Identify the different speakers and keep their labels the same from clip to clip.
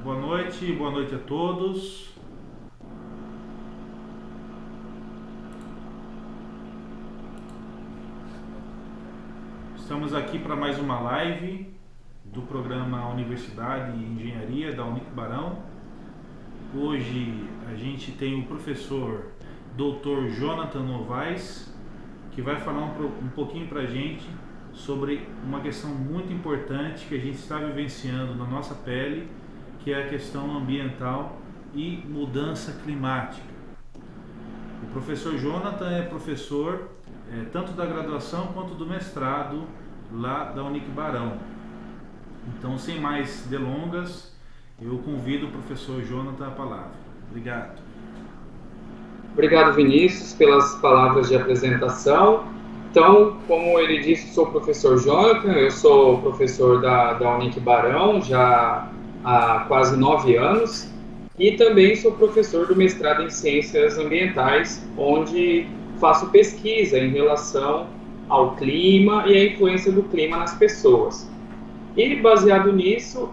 Speaker 1: Boa noite a todos. Estamos aqui para mais uma live do programa Universidade e Engenharia da Unic Barão. Hoje a gente tem o professor Dr. Jonathan Novaes, que vai falar um pouquinho para a gente sobre uma questão muito importante que a gente está vivenciando na nossa pele, que é a questão ambiental e mudança climática. O professor Jonathan é professor tanto da graduação quanto do mestrado lá da Unic Barão. Então, sem mais delongas, eu convido o professor Jonathan à palavra. Obrigado.
Speaker 2: Obrigado, Vinícius, pelas palavras de apresentação. Então, como ele disse, sou o professor Jonathan, eu sou professor da Unic Barão já há quase 9 anos e também sou professor do mestrado em Ciências Ambientais, onde faço pesquisa em relação ao clima e a influência do clima nas pessoas. E, baseado nisso,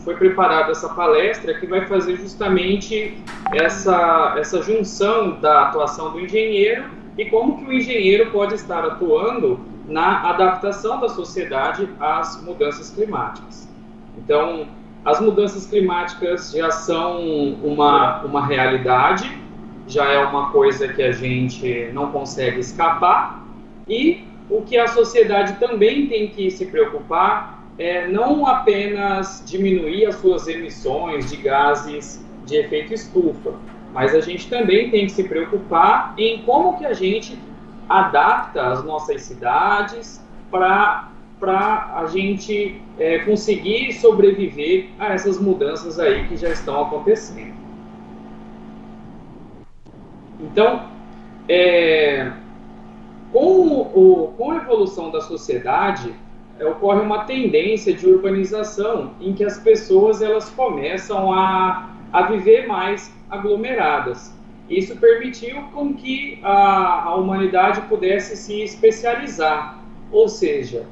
Speaker 2: foi preparada essa palestra que vai fazer justamente essa junção da atuação do engenheiro e como que o engenheiro pode estar atuando na adaptação da sociedade às mudanças climáticas. Então, as mudanças climáticas já são uma realidade, já é uma coisa que a gente não consegue escapar, e o que a sociedade também tem que se preocupar é não apenas diminuir as suas emissões de gases de efeito estufa, mas a gente também tem que se preocupar em como que a gente adapta as nossas cidades para a gente conseguir sobreviver a essas mudanças aí que já estão acontecendo. Então, com a evolução da sociedade, ocorre uma tendência de urbanização em que as pessoas elas começam a viver mais aglomeradas. Isso permitiu com que a humanidade pudesse se especializar, ou seja,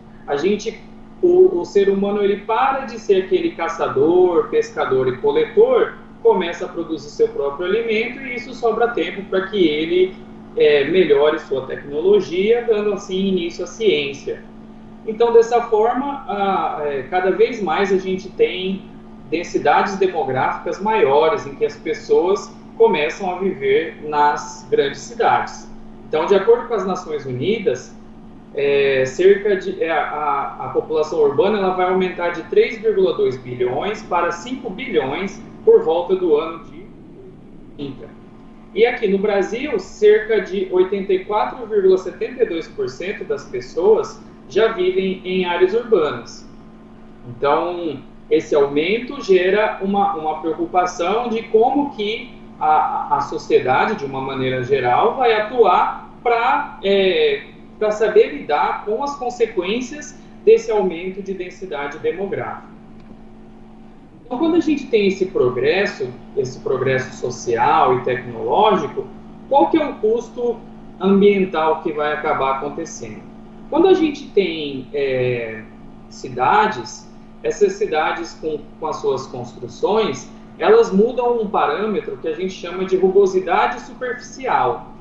Speaker 2: o ser humano ele para de ser aquele caçador, pescador e coletor, começa a produzir seu próprio alimento e isso sobra tempo para que ele melhore sua tecnologia, dando assim início à ciência. Então, dessa forma, cada vez mais a gente tem densidades demográficas maiores em que as pessoas começam a viver nas grandes cidades. Então, de acordo com as Nações Unidas, a população urbana ela vai aumentar de 3,2 bilhões para 5 bilhões por volta do ano de 30. E aqui no Brasil, cerca de 84,72% das pessoas já vivem em áreas urbanas. Então, esse aumento gera uma preocupação de como que a sociedade, de uma maneira geral, vai atuar para saber lidar com as consequências desse aumento de densidade demográfica. Então, quando a gente tem esse progresso social e tecnológico, qual que é o custo ambiental que vai acabar acontecendo? Quando a gente tem cidades, essas cidades com as suas construções, elas mudam um parâmetro que a gente chama de rugosidade superficial.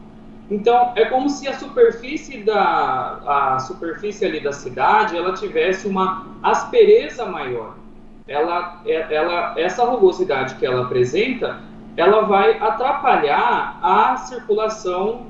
Speaker 2: Então, é como se a superfície ali da cidade ela tivesse uma aspereza maior. Essa rugosidade que ela apresenta, ela vai atrapalhar a circulação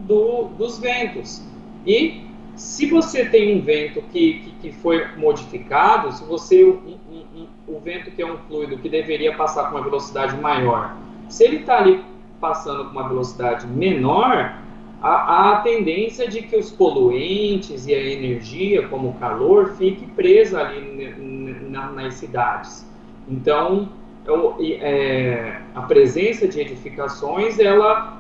Speaker 2: dos ventos. E se você tem um vento que foi modificado, se você o vento que é um fluido que deveria passar com uma velocidade maior, se ele está ali passando com uma velocidade menor, há a tendência de que os poluentes e a energia, como o calor, fique presa ali nas cidades. Então, a presença de edificações, ela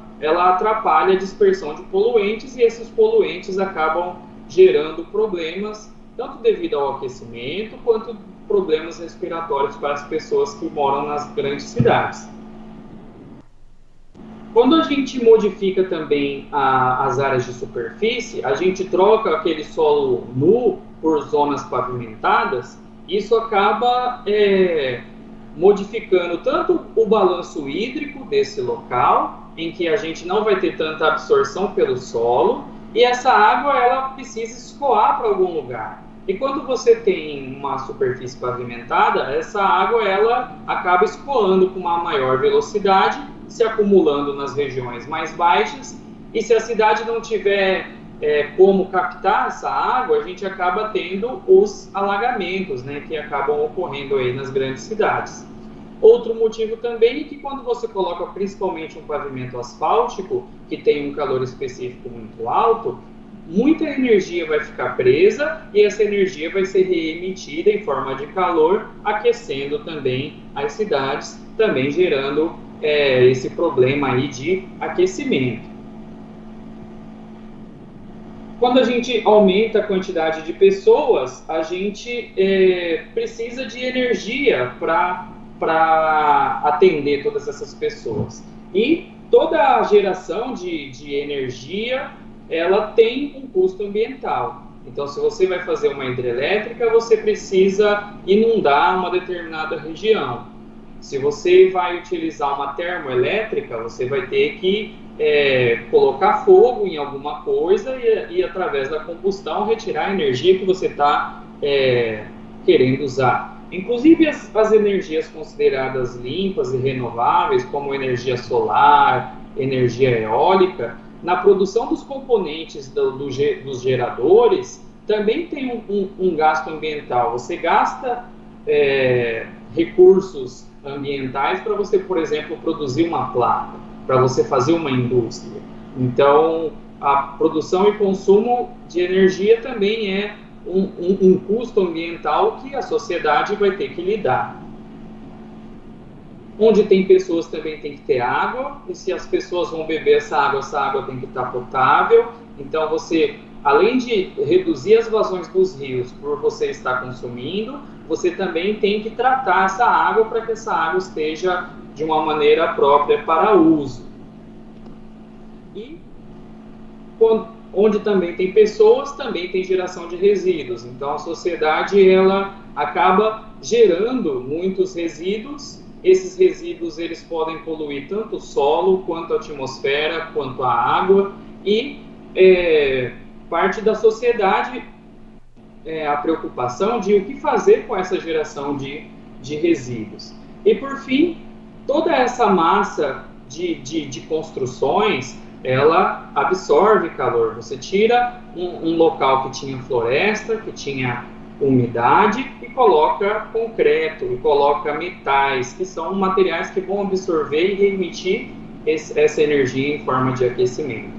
Speaker 2: atrapalha a dispersão de poluentes e esses poluentes acabam gerando problemas, tanto devido ao aquecimento, quanto problemas respiratórios para as pessoas que moram nas grandes cidades. Quando a gente modifica também as áreas de superfície, a gente troca aquele solo nu por zonas pavimentadas, isso acaba modificando tanto o balanço hídrico desse local, em que a gente não vai ter tanta absorção pelo solo, e essa água ela precisa escoar para algum lugar. E quando você tem uma superfície pavimentada, essa água ela acaba escoando com uma maior velocidade, se acumulando nas regiões mais baixas, e se a cidade não tiver como captar essa água, a gente acaba tendo os alagamentos, né, que acabam ocorrendo aí nas grandes cidades. Outro motivo também é que quando você coloca principalmente um pavimento asfáltico, que tem um calor específico muito alto, muita energia vai ficar presa e essa energia vai ser reemitida em forma de calor, aquecendo também as cidades, também gerando esse problema aí de aquecimento. Quando a gente aumenta a quantidade de pessoas, a gente precisa de energia para atender todas essas pessoas. E toda a geração de energia, ela tem um custo ambiental. Então, se você vai fazer uma hidrelétrica, você precisa inundar uma determinada região. Se você vai utilizar uma termoelétrica, você vai ter que colocar fogo em alguma coisa e através da combustão retirar a energia que você está querendo usar. Inclusive as energias consideradas limpas e renováveis, como energia solar, energia eólica, na produção dos componentes dos geradores, também tem um gasto ambiental. Você gasta recursos ambientais para você, por exemplo, produzir uma placa, para você fazer uma indústria. Então, a produção e consumo de energia também é um custo ambiental que a sociedade vai ter que lidar. Onde tem pessoas também tem que ter água, e se as pessoas vão beber essa água tem que estar potável. Então você, além de reduzir as vazões dos rios por você estar consumindo, você também tem que tratar essa água para que essa água esteja de uma maneira própria para uso. E onde também tem pessoas, também tem geração de resíduos. Então a sociedade ela acaba gerando muitos resíduos. Esses resíduos eles podem poluir tanto o solo, quanto a atmosfera, quanto a água, e parte da sociedade a preocupação de o que fazer com essa geração de resíduos. E por fim, toda essa massa de construções, ela absorve calor. Você tira um local que tinha floresta, que tinha umidade, e coloca concreto, e coloca metais, que são materiais que vão absorver e reemitir essa energia em forma de aquecimento.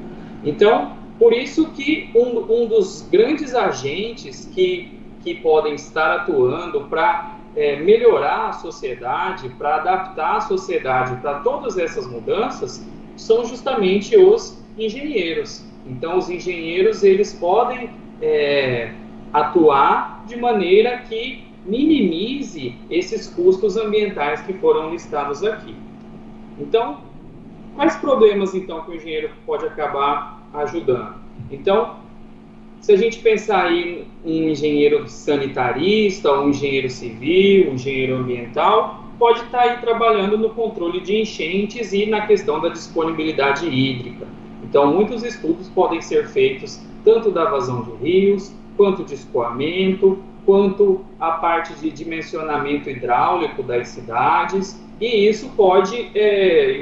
Speaker 2: Então, por isso que um dos grandes agentes que podem estar atuando para melhorar a sociedade, para adaptar a sociedade para todas essas mudanças, são justamente os engenheiros. Então, os engenheiros eles podem atuar de maneira que minimize esses custos ambientais que foram listados aqui. Então, quais problemas então que o engenheiro pode acabar ajudando? Então, se a gente pensar aí um engenheiro sanitarista, um engenheiro civil, um engenheiro ambiental, pode estar aí trabalhando no controle de enchentes e na questão da disponibilidade hídrica. Então, muitos estudos podem ser feitos tanto da vazão de rios, quanto de escoamento, quanto a parte de dimensionamento hidráulico das cidades, e isso pode,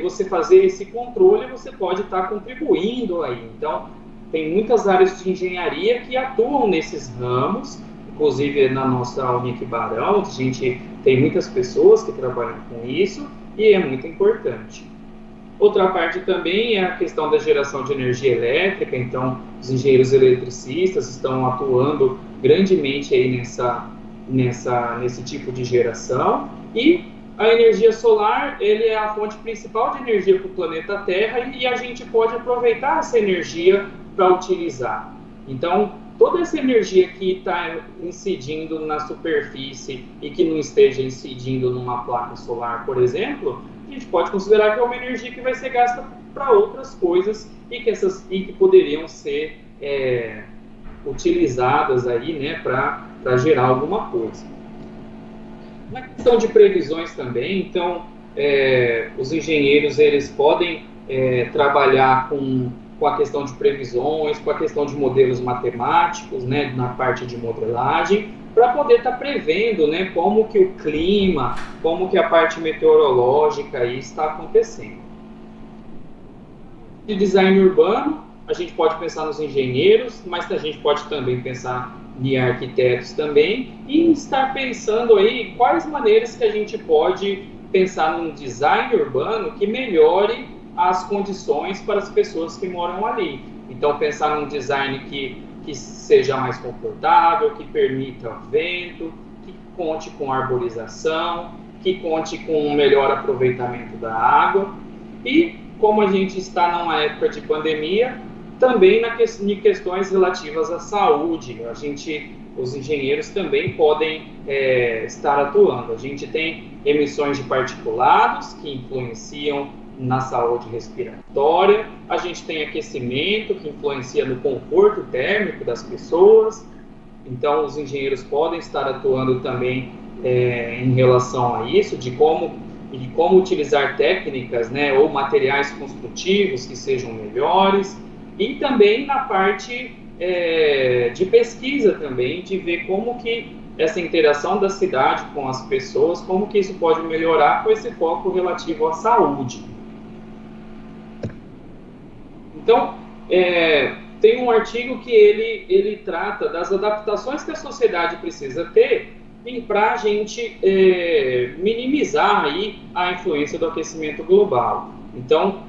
Speaker 2: você fazer esse controle, você pode estar contribuindo aí. Então, tem muitas áreas de engenharia que atuam nesses ramos, inclusive na nossa Unic Barão, a gente tem muitas pessoas que trabalham com isso, e é muito importante. Outra parte também é a questão da geração de energia elétrica. Então, os engenheiros eletricistas estão atuando grandemente aí nesse tipo de geração. E a energia solar, ele é a fonte principal de energia para o planeta Terra, e a gente pode aproveitar essa energia para utilizar. Então, toda essa energia que está incidindo na superfície e que não esteja incidindo numa placa solar, por exemplo, a gente pode considerar que é uma energia que vai ser gasta para outras coisas e que poderiam ser utilizadas aí, né, para gerar alguma coisa. Na questão de previsões também, então, os engenheiros eles podem trabalhar com a questão de previsões, com a questão de modelos matemáticos, né, na parte de modelagem, para poder estar prevendo, né, como que o clima, como que a parte meteorológica aí está acontecendo. De design urbano, a gente pode pensar nos engenheiros, mas a gente pode também pensar em arquitetos também, e estar pensando aí quais maneiras que a gente pode pensar num design urbano que melhore as condições para as pessoas que moram ali. Então, pensar num design que seja mais confortável, que permita vento, que conte com arborização, que conte com um melhor aproveitamento da água. E, como a gente está numa época de pandemia, também em questões relativas à saúde, os engenheiros também podem estar atuando. A gente tem emissões de particulados que influenciam na saúde respiratória, a gente tem aquecimento que influencia no conforto térmico das pessoas, então os engenheiros podem estar atuando também em relação a isso, de como utilizar técnicas, né, ou materiais construtivos que sejam melhores, e também na parte de pesquisa também, de ver como que essa interação da cidade com as pessoas, como que isso pode melhorar com esse foco relativo à saúde. Então, tem um artigo que ele trata das adaptações que a sociedade precisa ter para a gente minimizar aí a influência do aquecimento global. Então,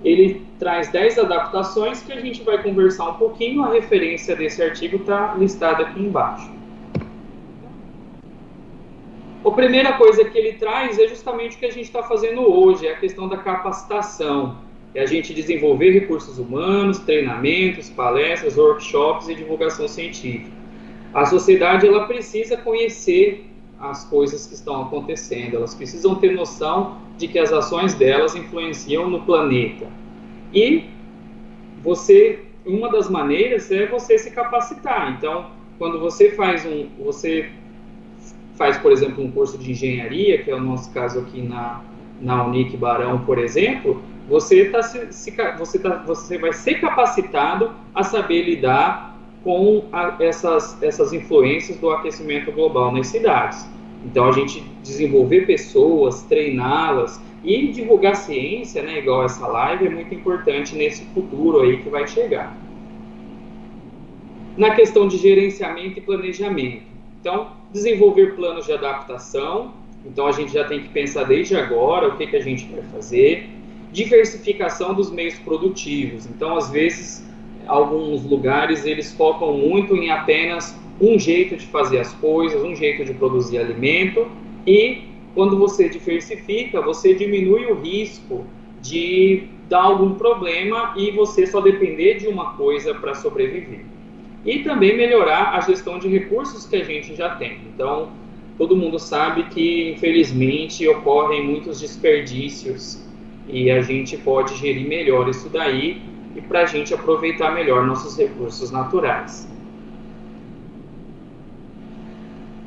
Speaker 2: ele traz 10 adaptações que a gente vai conversar um pouquinho. A referência desse artigo está listada aqui embaixo. A primeira coisa que ele traz é justamente o que a gente está fazendo hoje, é a questão da capacitação. É a gente desenvolver recursos humanos, treinamentos, palestras, workshops e divulgação científica. A sociedade ela precisa conhecer as coisas que estão acontecendo, elas precisam ter noção de que as ações delas influenciam no planeta. E uma das maneiras é você se capacitar. Então, quando você faz, por exemplo, um curso de engenharia, que é o nosso caso aqui na Unic Barão, por exemplo, você vai ser capacitado a saber lidar com essas influências do aquecimento global nas cidades. Então, a gente desenvolver pessoas, treiná-las e divulgar ciência, né, igual essa live, é muito importante nesse futuro aí que vai chegar. Na questão de gerenciamento e planejamento. Então, desenvolver planos de adaptação. Então, a gente já tem que pensar desde agora o que a gente vai fazer. Diversificação dos meios produtivos. Então, às vezes, alguns lugares eles focam muito em apenas um jeito de fazer as coisas, um jeito de produzir alimento, e quando você diversifica, você diminui o risco de dar algum problema e você só depender de uma coisa para sobreviver. E também melhorar a gestão de recursos que a gente já tem. Então, todo mundo sabe que, infelizmente, ocorrem muitos desperdícios e a gente pode gerir melhor isso daí e para a gente aproveitar melhor nossos recursos naturais.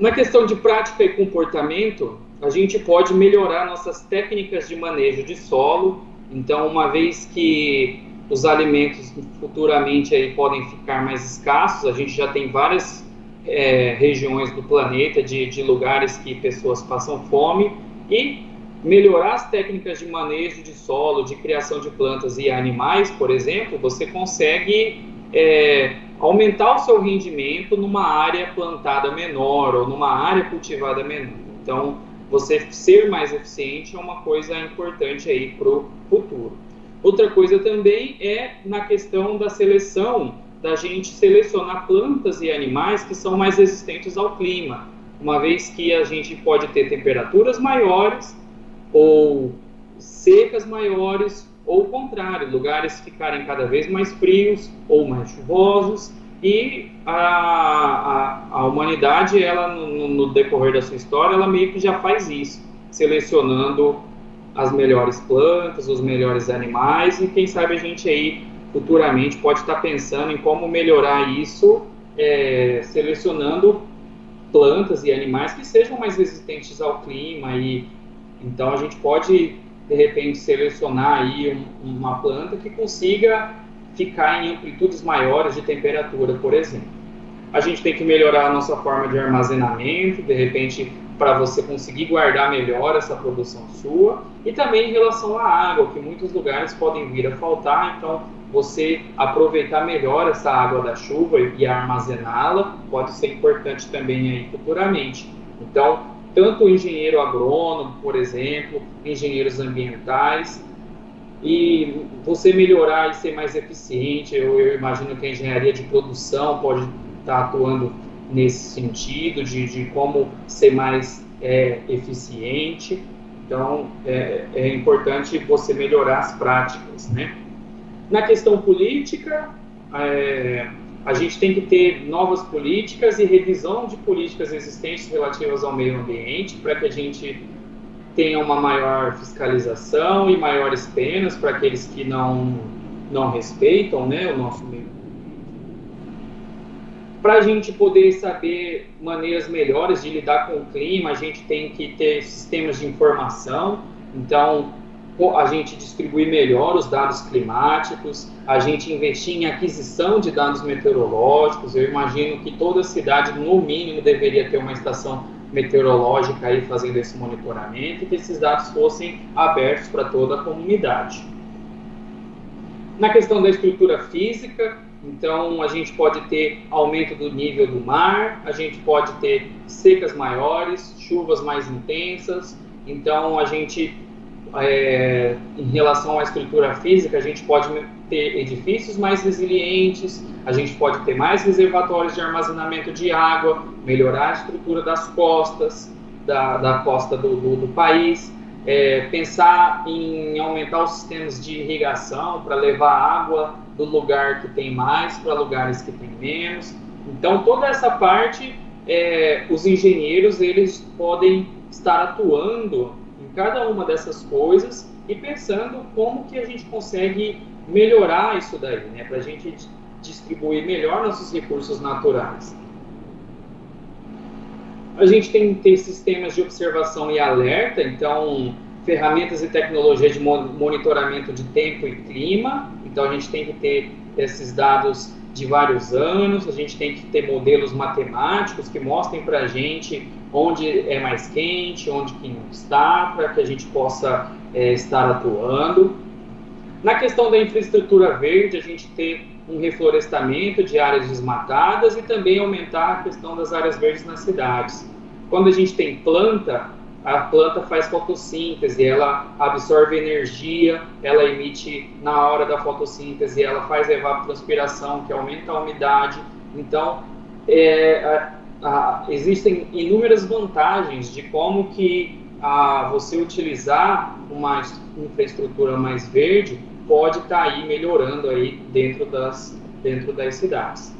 Speaker 2: Na questão de prática e comportamento, a gente pode melhorar nossas técnicas de manejo de solo. Então, uma vez que os alimentos futuramente aí podem ficar mais escassos, a gente já tem várias regiões do planeta, de lugares que pessoas passam fome, e melhorar as técnicas de manejo de solo, de criação de plantas e animais, por exemplo, você consegue aumentar o seu rendimento numa área plantada menor ou numa área cultivada menor. Então, você ser mais eficiente é uma coisa importante aí para o futuro. Outra coisa também é na questão da seleção, da gente selecionar plantas e animais que são mais resistentes ao clima, uma vez que a gente pode ter temperaturas maiores ou secas maiores, ou o contrário, lugares ficarem cada vez mais frios ou mais chuvosos, e a humanidade, ela no decorrer da sua história, ela meio que já faz isso, selecionando as melhores plantas, os melhores animais, e quem sabe a gente aí futuramente pode estar pensando em como melhorar isso, selecionando plantas e animais que sejam mais resistentes ao clima, e então a gente pode de repente selecionar aí uma planta que consiga ficar em amplitudes maiores de temperatura, por exemplo. A gente tem que melhorar a nossa forma de armazenamento, de repente, para você conseguir guardar melhor essa produção sua, e também em relação à água, que em muitos lugares podem vir a faltar, então você aproveitar melhor essa água da chuva e armazená-la pode ser importante também aí futuramente. Então, tanto o engenheiro agrônomo, por exemplo, engenheiros ambientais, e você melhorar e ser mais eficiente, eu imagino que a engenharia de produção pode estar atuando nesse sentido, de como ser mais eficiente. Então, é importante você melhorar as práticas, né? Na questão política, a gente tem que ter novas políticas e revisão de políticas existentes relativas ao meio ambiente, para que a gente tenha uma maior fiscalização e maiores penas para aqueles que não respeitam, né, o nosso meio. Para a gente poder saber maneiras melhores de lidar com o clima, a gente tem que ter sistemas de informação. Então, a gente distribuir melhor os dados climáticos, a gente investir em aquisição de dados meteorológicos. Eu imagino que toda cidade, no mínimo, deveria ter uma estação meteorológica aí fazendo esse monitoramento, e que esses dados fossem abertos para toda a comunidade. Na questão da estrutura física, então a gente pode ter aumento do nível do mar, a gente pode ter secas maiores, chuvas mais intensas. Então a gente, em relação à estrutura física, a gente pode ter edifícios mais resilientes, a gente pode ter mais reservatórios de armazenamento de água, melhorar a estrutura das costas, da costa do país, pensar em aumentar os sistemas de irrigação para levar água do lugar que tem mais para lugares que tem menos. Então, toda essa parte, os engenheiros eles podem estar atuando em cada uma dessas coisas e pensando como que a gente consegue melhorar isso daí, né, para a gente distribuir melhor nossos recursos naturais. A gente tem que ter sistemas de observação e alerta, então ferramentas e tecnologias de monitoramento de tempo e clima. Então a gente tem que ter esses dados de vários anos, a gente tem que ter modelos matemáticos que mostrem para a gente onde é mais quente, onde que não está, para que a gente possa estar atuando. Na questão da infraestrutura verde, a gente ter um reflorestamento de áreas desmatadas e também aumentar a questão das áreas verdes nas cidades. Quando a gente tem planta, a planta faz fotossíntese, ela absorve energia, ela emite na hora da fotossíntese, ela faz evapotranspiração, que aumenta a umidade. Então, existem inúmeras vantagens de como que você utilizar uma infraestrutura mais verde pode estar aí melhorando aí dentro das cidades.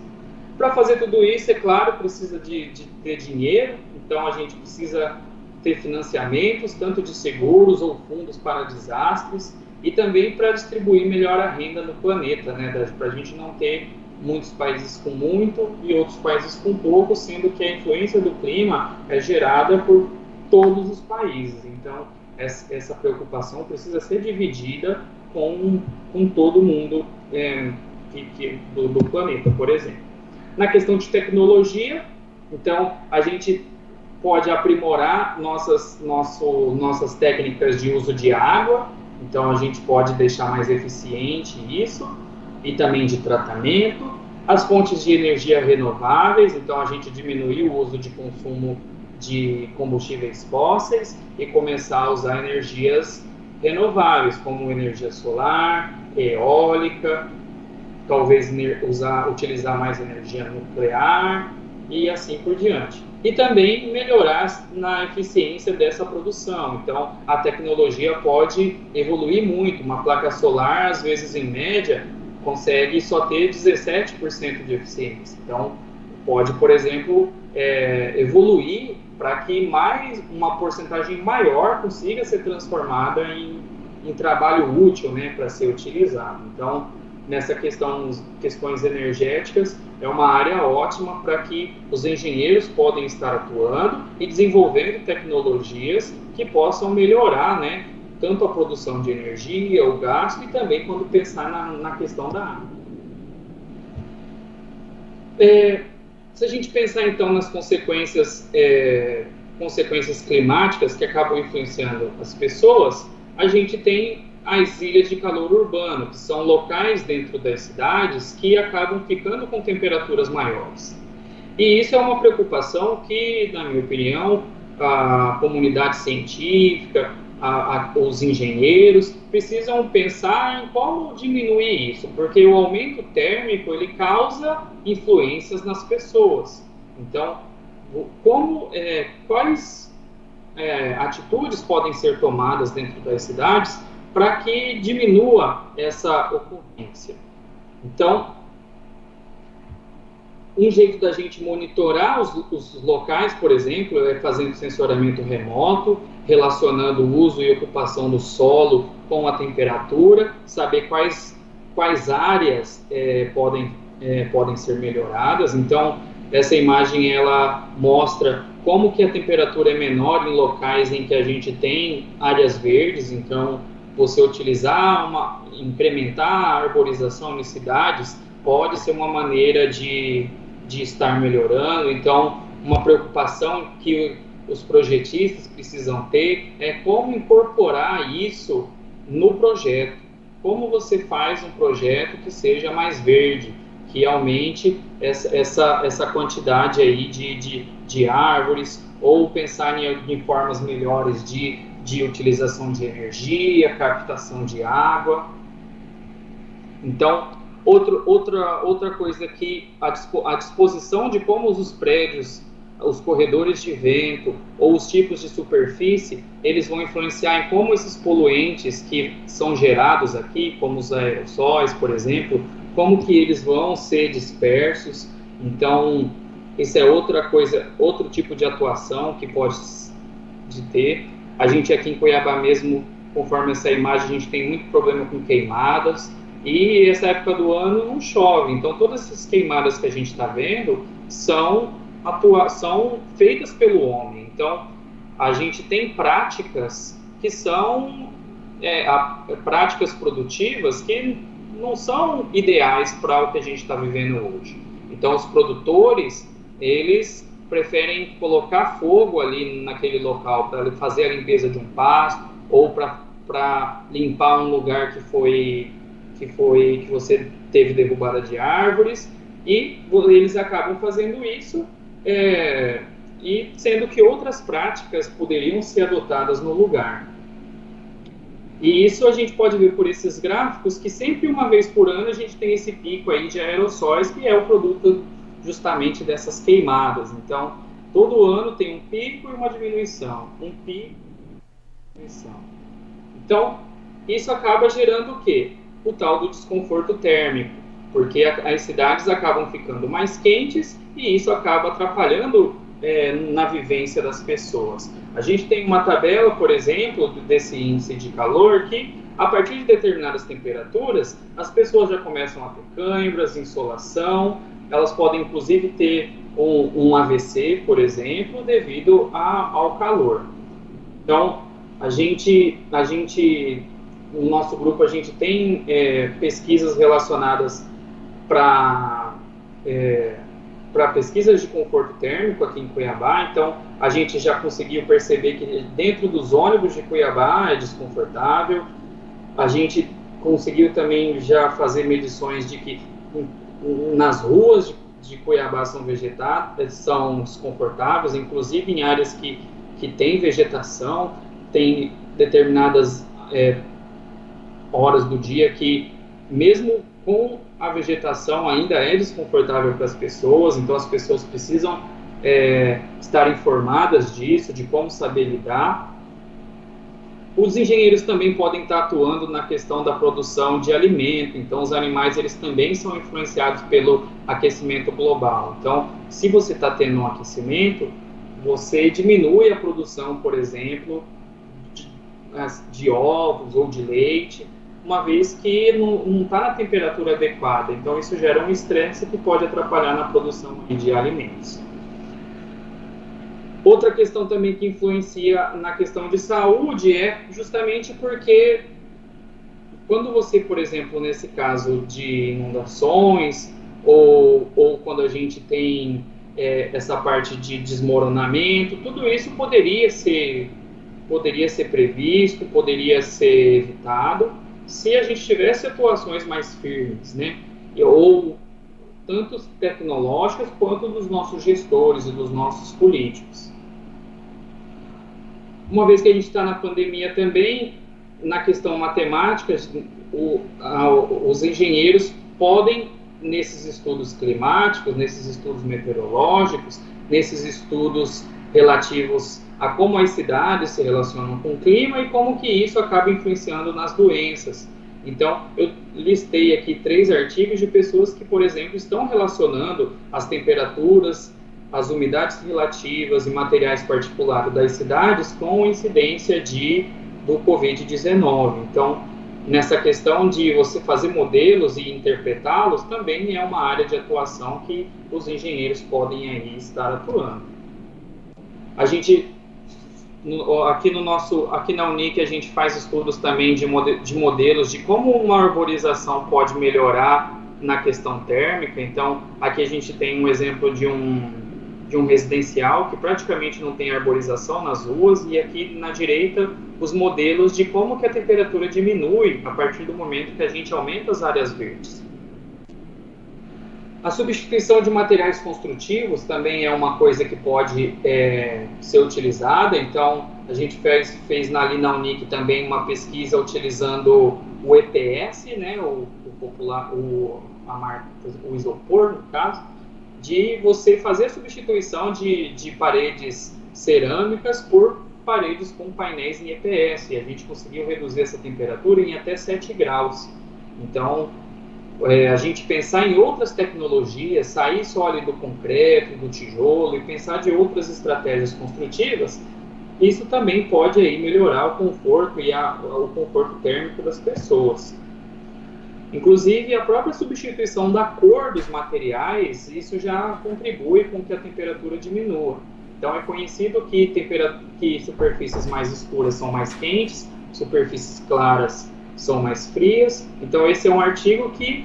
Speaker 2: Para fazer tudo isso, é claro, precisa de ter dinheiro, então a gente precisa ter financiamentos, tanto de seguros ou fundos para desastres, e também para distribuir melhor a renda no planeta, né, para a gente não ter muitos países com muito e outros países com pouco, sendo que a influência do clima é gerada por todos os países. Então, essa preocupação precisa ser dividida com todo mundo do planeta, por exemplo. Na questão de tecnologia, então, a gente pode aprimorar nossas técnicas de uso de água, então a gente pode deixar mais eficiente isso, e também de tratamento. As fontes de energia renováveis, então a gente diminuir o uso de consumo de combustíveis fósseis e começar a usar energias renováveis, como energia solar, eólica, talvez utilizar mais energia nuclear e assim por diante. E também melhorar na eficiência dessa produção. Então, a tecnologia pode evoluir muito. Uma placa solar, às vezes, em média, consegue só ter 17% de eficiência. Então, pode, por exemplo, evoluir para que uma porcentagem maior consiga ser transformada em trabalho útil, né, para ser utilizado. Então, nessa questões energéticas, é uma área ótima para que os engenheiros podem estar atuando e desenvolvendo tecnologias que possam melhorar, né, tanto a produção de energia, o gasto, e também quando pensar na questão da água. Se a gente pensar então nas consequências climáticas que acabam influenciando as pessoas, a gente tem as ilhas de calor urbano, que são locais dentro das cidades que acabam ficando com temperaturas maiores. E isso é uma preocupação que, na minha opinião, a comunidade científica, os engenheiros precisam pensar em como diminuir isso, porque o aumento térmico ele causa influências nas pessoas. Então, quais atitudes podem ser tomadas dentro das cidades para que diminua essa ocorrência? Então, um jeito da gente monitorar os locais, por exemplo, é fazendo sensoriamento remoto, relacionando o uso e ocupação do solo com a temperatura, saber quais áreas podem ser melhoradas. Então, essa imagem ela mostra como que a temperatura é menor em locais em que a gente tem áreas verdes. Então, você incrementar a arborização em cidades pode ser uma maneira de estar melhorando. Então, uma preocupação que os projetistas precisam ter é como incorporar isso no projeto. Como você faz um projeto que seja mais verde, que aumente essa quantidade aí de árvores, ou pensar em formas melhores de utilização de energia, captação de água. Então, outra coisa que a disposição de como os prédios, os corredores de vento ou os tipos de superfície, eles vão influenciar em como esses poluentes que são gerados aqui, como os aerossóis, por exemplo, como que eles vão ser dispersos. Então, isso é outra coisa, outro tipo de atuação que pode ter. A gente aqui em Cuiabá mesmo, conforme essa imagem, a gente tem muito problema com queimadas, e essa época do ano não chove. Então, todas essas queimadas que a gente está vendo são feitas pelo homem. Então, a gente tem práticas que são práticas produtivas que não são ideais para o que a gente está vivendo hoje. Então, os produtores, eles preferem colocar fogo ali naquele local para fazer a limpeza de um pasto ou para limpar um lugar que você teve derrubada de árvores, e eles acabam fazendo isso, e sendo que outras práticas poderiam ser adotadas no lugar. E isso a gente pode ver por esses gráficos, que sempre uma vez por ano a gente tem esse pico aí de aerossóis, que é o produto justamente dessas queimadas. Então, todo ano tem um pico e uma diminuição, um pico e uma diminuição. Então, isso acaba gerando o quê? O tal do desconforto térmico, porque as cidades acabam ficando mais quentes e isso acaba atrapalhando na vivência das pessoas. A gente tem uma tabela, por exemplo, desse índice de calor, que a partir de determinadas temperaturas, as pessoas já começam a ter câimbras, insolação, elas podem inclusive ter um AVC, por exemplo, devido ao calor. Então, no nosso grupo, a gente tem pesquisas relacionadas para pesquisas de conforto térmico aqui em Cuiabá. Então, a gente já conseguiu perceber que dentro dos ônibus de Cuiabá é desconfortável. A gente conseguiu também já fazer medições de que nas ruas de Cuiabá são desconfortáveis, inclusive em áreas que tem vegetação, tem determinadas horas do dia que, mesmo com a vegetação, ainda é desconfortável para as pessoas. Então, as pessoas precisam estar informadas disso, de como saber lidar. Os engenheiros também podem estar atuando na questão da produção de alimento. Então, os animais, eles também são influenciados pelo aquecimento global. Então, se você está tendo um aquecimento, você diminui a produção, por exemplo, de ovos ou de leite, uma vez que não está na temperatura adequada. Então, isso gera um estresse que pode atrapalhar na produção de alimentos. Outra questão também que influencia na questão de saúde é justamente porque quando você, por exemplo, nesse caso de inundações, ou quando a gente tem essa parte de desmoronamento, tudo isso poderia ser previsto, poderia ser evitado, se a gente tivesse atuações mais firmes, né? Ou tanto tecnológicas quanto dos nossos gestores e dos nossos políticos. Uma vez que a gente está na pandemia também, na questão matemática, os engenheiros podem, nesses estudos climáticos, nesses estudos meteorológicos, nesses estudos relativos a como as cidades se relacionam com o clima e como que isso acaba influenciando nas doenças. Então, eu listei aqui 3 artigos de pessoas que, por exemplo, estão relacionando as temperaturas, as umidades relativas e materiais particulares das cidades com a incidência do Covid-19. Então, nessa questão de você fazer modelos e interpretá-los, também é uma área de atuação que os engenheiros podem aí estar atuando. A gente, aqui na Unic, a gente faz estudos também de modelos de como uma arborização pode melhorar na questão térmica. Então, aqui a gente tem um exemplo de um residencial que praticamente não tem arborização nas ruas, e aqui na direita os modelos de como que a temperatura diminui a partir do momento que a gente aumenta as áreas verdes. A substituição de materiais construtivos também é uma coisa que pode ser utilizada. Então, a gente fez ali na Unic também uma pesquisa utilizando o EPS, né, o isopor, no caso, de você fazer a substituição de paredes cerâmicas por paredes com painéis em EPS. E a gente conseguiu reduzir essa temperatura em até 7 graus. Então, a gente pensar em outras tecnologias, sair só ali do concreto, do tijolo, e pensar de outras estratégias construtivas, isso também pode aí melhorar o conforto e o conforto térmico das pessoas. Inclusive, a própria substituição da cor dos materiais, isso já contribui com que a temperatura diminua. Então, é conhecido que superfícies mais escuras são mais quentes, superfícies claras são mais frias. Então, esse é um artigo que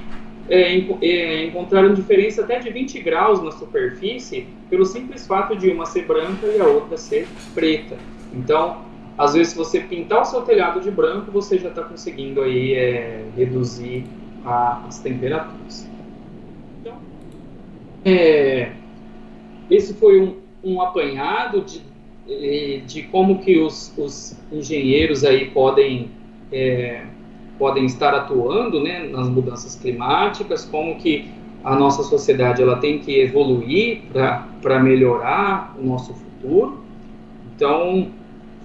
Speaker 2: encontraram diferença até de 20 graus na superfície pelo simples fato de uma ser branca e a outra ser preta. Então, às vezes, se você pintar o seu telhado de branco, você já está conseguindo aí, reduzir as temperaturas. Então, esse foi um apanhado de como que os engenheiros aí podem estar atuando, né, nas mudanças climáticas, como que a nossa sociedade ela tem que evoluir para melhorar o nosso futuro. Então,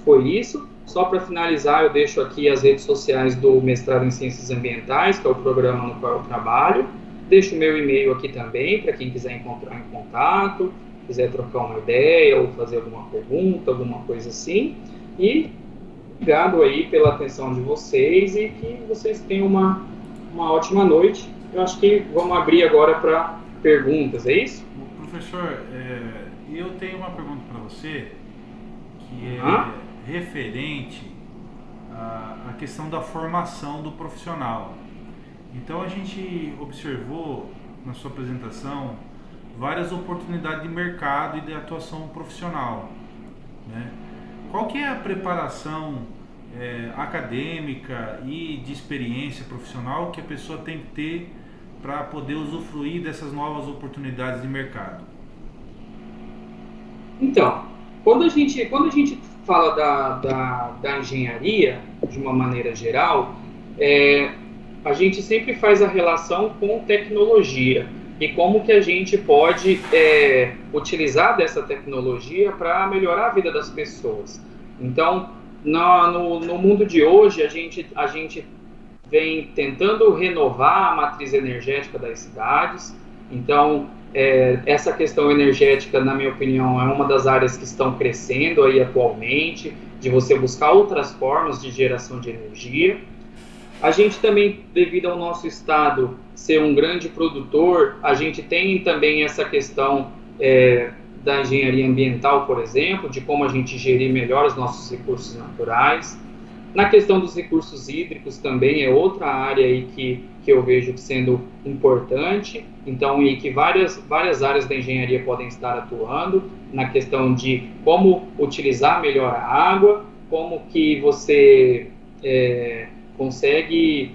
Speaker 2: foi isso. Só para finalizar, eu deixo aqui as redes sociais do Mestrado em Ciências Ambientais, que é o programa no qual eu trabalho. Deixo o meu e-mail aqui também, para quem quiser entrar em contato, quiser trocar uma ideia ou fazer alguma pergunta, alguma coisa assim. E obrigado aí pela atenção de vocês e que vocês tenham uma ótima noite. Eu acho que vamos abrir agora para perguntas, é isso?
Speaker 1: Professor, eu tenho uma pergunta para você que é referente à questão da formação do profissional. Então, a gente observou na sua apresentação várias oportunidades de mercado e de atuação profissional, né? Qual que é a preparação acadêmica e de experiência profissional que a pessoa tem que ter para poder usufruir dessas novas oportunidades de mercado?
Speaker 2: Então, quando a gente fala da engenharia, de uma maneira geral, a gente sempre faz a relação com tecnologia e como que a gente pode utilizar dessa tecnologia para melhorar a vida das pessoas. Então, no mundo de hoje, a gente vem tentando renovar a matriz energética das cidades. Então, essa questão energética, na minha opinião, é uma das áreas que estão crescendo aí atualmente, de você buscar outras formas de geração de energia. A gente também, devido ao nosso estado ser um grande produtor, a gente tem também essa questão da engenharia ambiental, por exemplo, de como a gente gerir melhor os nossos recursos naturais. Na questão dos recursos hídricos também é outra área aí que eu vejo sendo importante, então, e que várias áreas da engenharia podem estar atuando na questão de como utilizar melhor a água, como que você consegue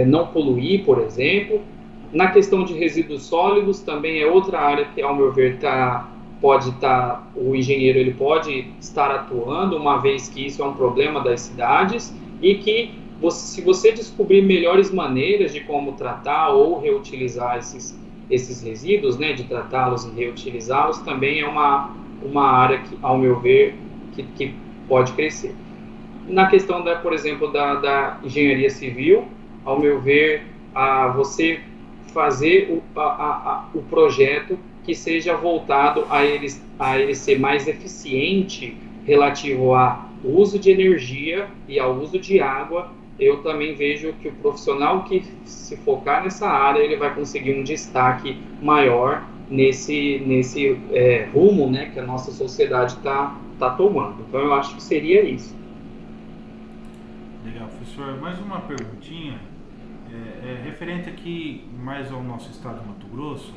Speaker 2: não poluir, por exemplo. Na questão de resíduos sólidos também é outra área que, ao meu ver, o engenheiro ele pode estar atuando, uma vez que isso é um problema das cidades, e que se você descobrir melhores maneiras de como tratar ou reutilizar esses resíduos, né, de tratá-los e reutilizá-los, também é uma área que, ao meu ver, que pode crescer. Na questão, por exemplo, da engenharia civil, ao meu ver, você fazer o projeto que seja voltado a ele ser mais eficiente relativo ao uso de energia e ao uso de água. Eu também vejo que o profissional que se focar nessa área, ele vai conseguir um destaque maior nesse rumo, né, que a nossa sociedade está tomando. Então, eu acho que seria isso.
Speaker 1: Legal, professor. Mais uma perguntinha, referente aqui mais ao nosso estado de Mato Grosso.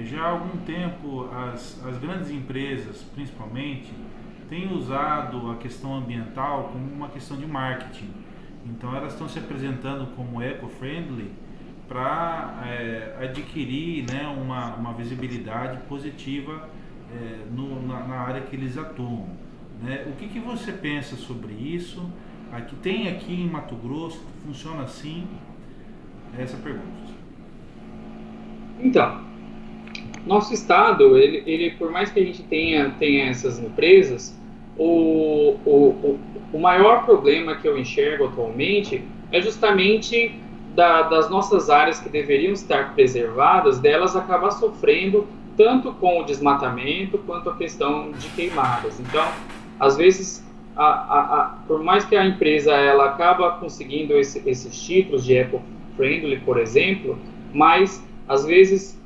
Speaker 1: Já há algum tempo as grandes empresas, principalmente, têm usado a questão ambiental como uma questão de marketing. Então elas estão se apresentando como eco-friendly para adquirir, né, uma visibilidade positiva na área que eles atuam, né? O que você pensa sobre isso? Tem aqui em Mato Grosso, funciona assim? Essa pergunta.
Speaker 2: Então, nosso estado, ele por mais que a gente tenha essas empresas, o maior problema que eu enxergo atualmente é justamente das nossas áreas que deveriam estar preservadas, delas acabar sofrendo tanto com o desmatamento quanto a questão de queimadas. Então, às vezes, por mais que a empresa ela acaba conseguindo esses títulos de eco-friendly, por exemplo, mas às vezes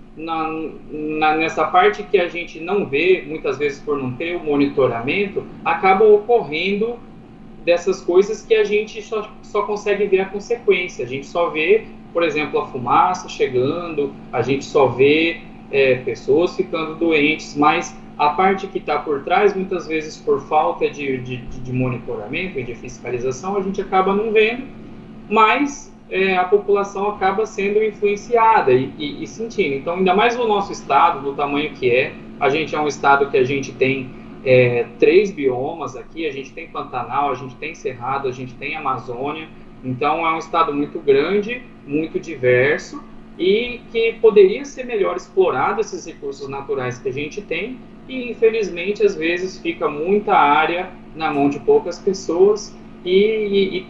Speaker 2: nessa parte que a gente não vê, muitas vezes por não ter o monitoramento, acabam ocorrendo dessas coisas que a gente só consegue ver a consequência. A gente só vê, por exemplo, a fumaça chegando, a gente só vê pessoas ficando doentes, mas a parte que está por trás, muitas vezes por falta de monitoramento e de fiscalização, a gente acaba não vendo, mas a população acaba sendo influenciada e sentindo. Então, ainda mais no nosso estado, do tamanho que a gente é um estado que a gente tem 3 biomas aqui, a gente tem Pantanal, a gente tem Cerrado, a gente tem Amazônia, então é um estado muito grande, muito diverso, e que poderia ser melhor explorado esses recursos naturais que a gente tem, e infelizmente às vezes fica muita área na mão de poucas pessoas, e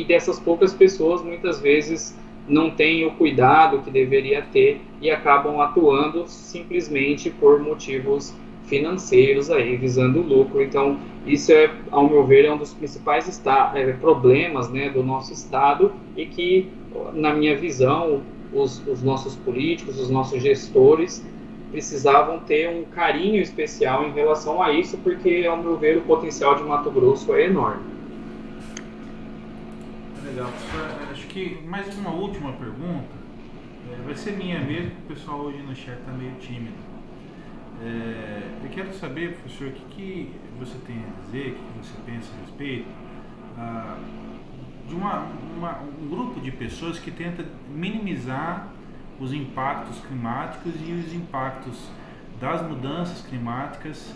Speaker 2: dessas poucas pessoas muitas vezes não têm o cuidado que deveria ter e acabam atuando simplesmente por motivos financeiros aí, visando o lucro. Então isso ao meu ver, um dos principais problemas, né, do nosso estado, e que, na minha visão, os nossos políticos, os nossos gestores precisavam ter um carinho especial em relação a isso, porque, ao meu ver, o potencial de Mato Grosso é enorme.
Speaker 1: Legal. Acho que mais uma última pergunta, vai ser minha mesmo, porque o pessoal hoje no chat está meio tímido. Eu quero saber, professor, o que você tem a dizer, o que você pensa a respeito de um grupo de pessoas que tenta minimizar os impactos climáticos e os impactos das mudanças climáticas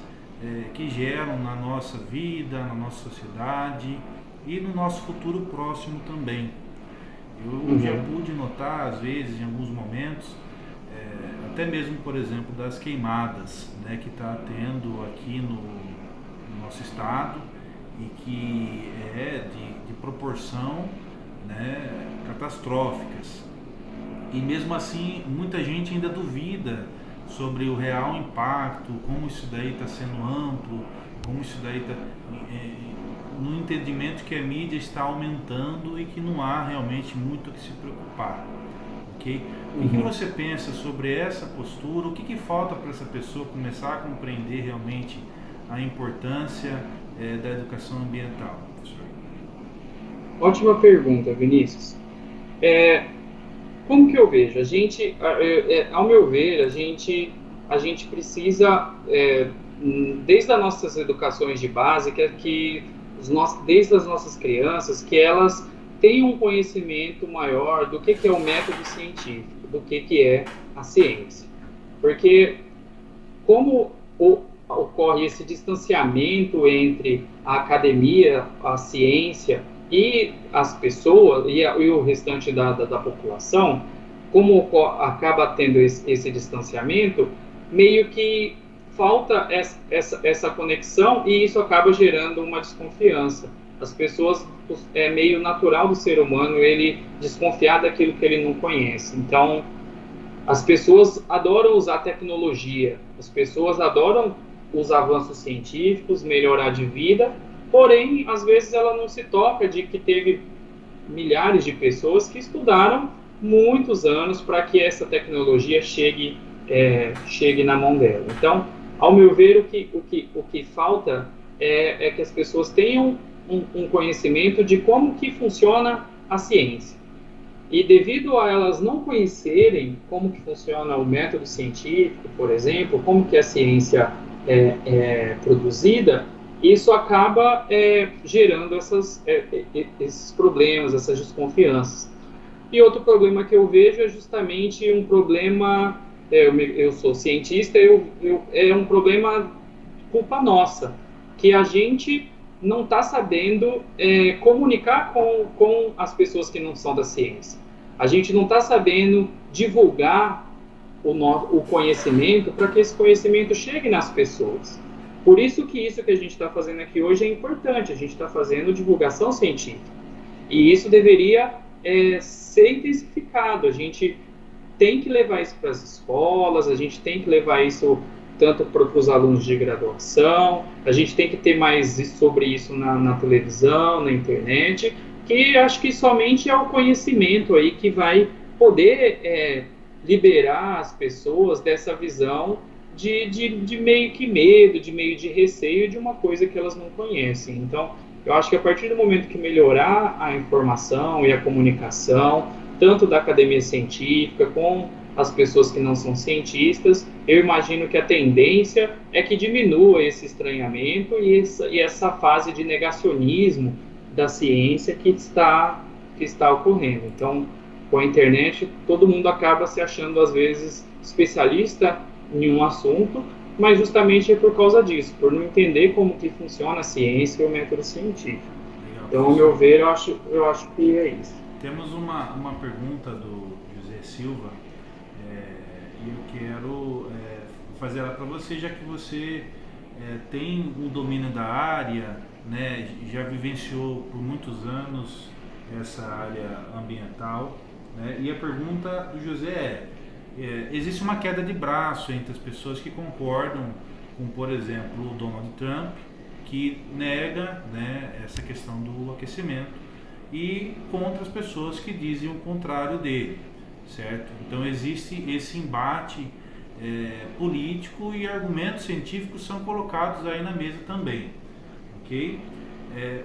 Speaker 1: que geram na nossa vida, na nossa sociedade e no nosso futuro próximo também. Eu já pude notar, às vezes, em alguns momentos, até mesmo, por exemplo, das queimadas, né, que está tendo aqui no nosso estado, e que de proporção, né, catastróficas. E mesmo assim, muita gente ainda duvida sobre o real impacto, como isso daí está sendo amplo, como isso daí está no entendimento que a mídia está aumentando e que não há realmente muito o que se preocupar, ok? O que você pensa sobre essa postura? O que falta para essa pessoa começar a compreender realmente a importância da educação ambiental, professor?
Speaker 2: Ótima pergunta, Vinícius. Como que eu vejo? Ao meu ver, a gente precisa, desde as nossas educações de base, desde as nossas crianças, que elas tenham um conhecimento maior do que é o método científico, do que é a ciência. Porque como ocorre esse distanciamento entre a academia, a ciência e as pessoas e o restante da população, como acaba tendo esse distanciamento, meio que falta essa conexão e isso acaba gerando uma desconfiança. As pessoas, é meio natural do ser humano ele desconfiar daquilo que ele não conhece. Então, as pessoas adoram usar tecnologia, as pessoas adoram os avanços científicos, melhorar de vida, porém, às vezes ela não se toca de que teve milhares de pessoas que estudaram muitos anos para que essa tecnologia chegue na mão dela. Então, ao meu ver, o que falta é que as pessoas tenham um conhecimento de como que funciona a ciência. E devido a elas não conhecerem como que funciona o método científico, por exemplo, como que a ciência é produzida, isso acaba gerando esses problemas, essas desconfianças. E outro problema que eu vejo é justamente um problema, eu sou cientista, é um problema culpa nossa, que a gente não está sabendo comunicar com as pessoas que não são da ciência. A gente não está sabendo divulgar o conhecimento para que esse conhecimento chegue nas pessoas. Por isso que a gente está fazendo aqui hoje é importante, a gente está fazendo divulgação científica. E isso deveria ser intensificado, a gente tem que levar isso para as escolas, a gente tem que levar isso tanto para os alunos de graduação, a gente tem que ter mais sobre isso na televisão, na internet, que acho que somente é o conhecimento aí que vai poder liberar as pessoas dessa visão de meio que medo, de meio de receio de uma coisa que elas não conhecem. Então, eu acho que a partir do momento que melhorar a informação e a comunicação, tanto da academia científica com as pessoas que não são cientistas, eu imagino que a tendência é que diminua esse estranhamento e essa fase de negacionismo da ciência que está ocorrendo. Então, com a internet, todo mundo acaba se achando, às vezes, especialista em um assunto, mas justamente é por causa disso, por não entender como que funciona a ciência e o método científico. Legal. Então, ao meu ver, eu acho que é isso.
Speaker 1: Temos uma pergunta do José Silva, e eu quero fazer ela para você, já que você tem um domínio da área, né, já vivenciou por muitos anos essa área ambiental, né, e a pergunta do José existe uma queda de braço entre as pessoas que concordam com, por exemplo, o Donald Trump, que nega, né, essa questão do aquecimento, e contra as pessoas que dizem o contrário dele, certo? Então existe esse embate político e argumentos científicos são colocados aí na mesa também, ok?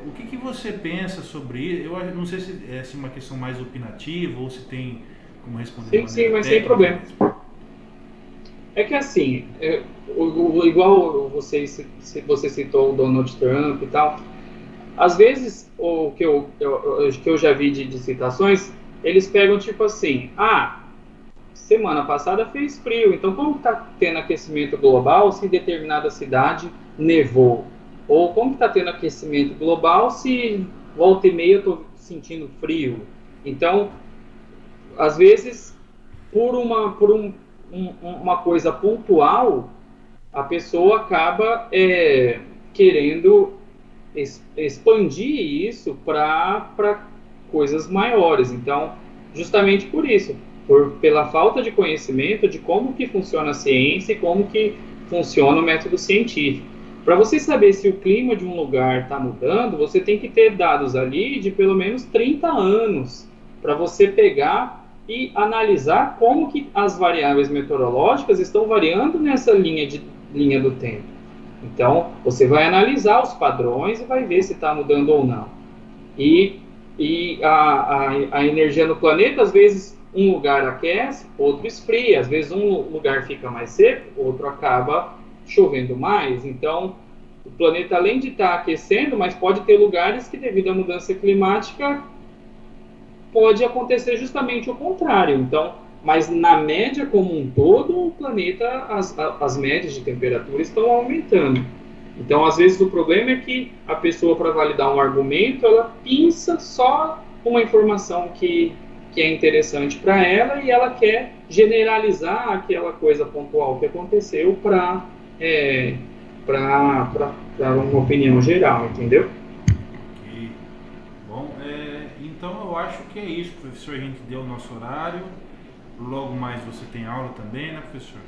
Speaker 1: O que você pensa sobre isso? Eu não sei se é uma questão mais opinativa ou se tem como responder.
Speaker 2: Sim, mas sem problema. É que assim, igual você citou o Donald Trump e tal, às vezes o que eu já vi de citações, eles pegam tipo assim, semana passada fez frio, então como está tendo aquecimento global se em determinada cidade nevou? Ou como está tendo aquecimento global se volta e meia eu estou sentindo frio? Então, às vezes, por uma coisa pontual, a pessoa acaba querendo expandir isso para coisas maiores. Então, justamente por isso, pela falta de conhecimento de como que funciona a ciência e como que funciona o método científico. Para você saber se o clima de um lugar está mudando, você tem que ter dados ali de pelo menos 30 anos para você pegar e analisar como que as variáveis meteorológicas estão variando nessa linha do tempo. Então, você vai analisar os padrões e vai ver se está mudando ou não. E a energia no planeta, às vezes, um lugar aquece, outro esfria. Às vezes, um lugar fica mais seco, outro acaba chovendo mais. Então, o planeta, além de estar aquecendo, mas pode ter lugares que, devido à mudança climática, pode acontecer justamente o contrário. Então, mas na média como um todo, o planeta, as médias de temperatura estão aumentando. Então, às vezes, o problema é que a pessoa, para validar um argumento, ela pinça só uma informação que é interessante para ela e ela quer generalizar aquela coisa pontual que aconteceu para uma opinião geral, entendeu?
Speaker 1: Ok. Bom, então eu acho que é isso, professor. A gente deu o nosso horário. Logo mais você tem aula também, né, professor?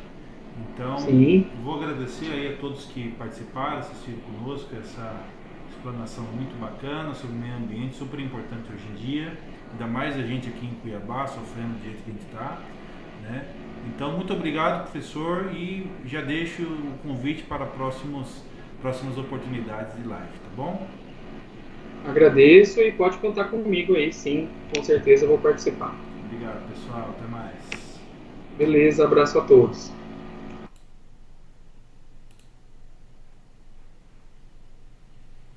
Speaker 1: Então,
Speaker 2: Sim.
Speaker 1: vou agradecer aí a todos que participaram, assistiram conosco, essa explanação muito bacana sobre o meio ambiente, super importante hoje em dia, ainda mais a gente aqui em Cuiabá, sofrendo do jeito que a gente está, né? Então, muito obrigado, professor, e já deixo o convite para próximas oportunidades de live, tá bom?
Speaker 2: Agradeço e pode contar comigo aí, sim, com certeza eu vou participar.
Speaker 1: Obrigado, pessoal, até mais.
Speaker 2: Beleza, abraço a todos.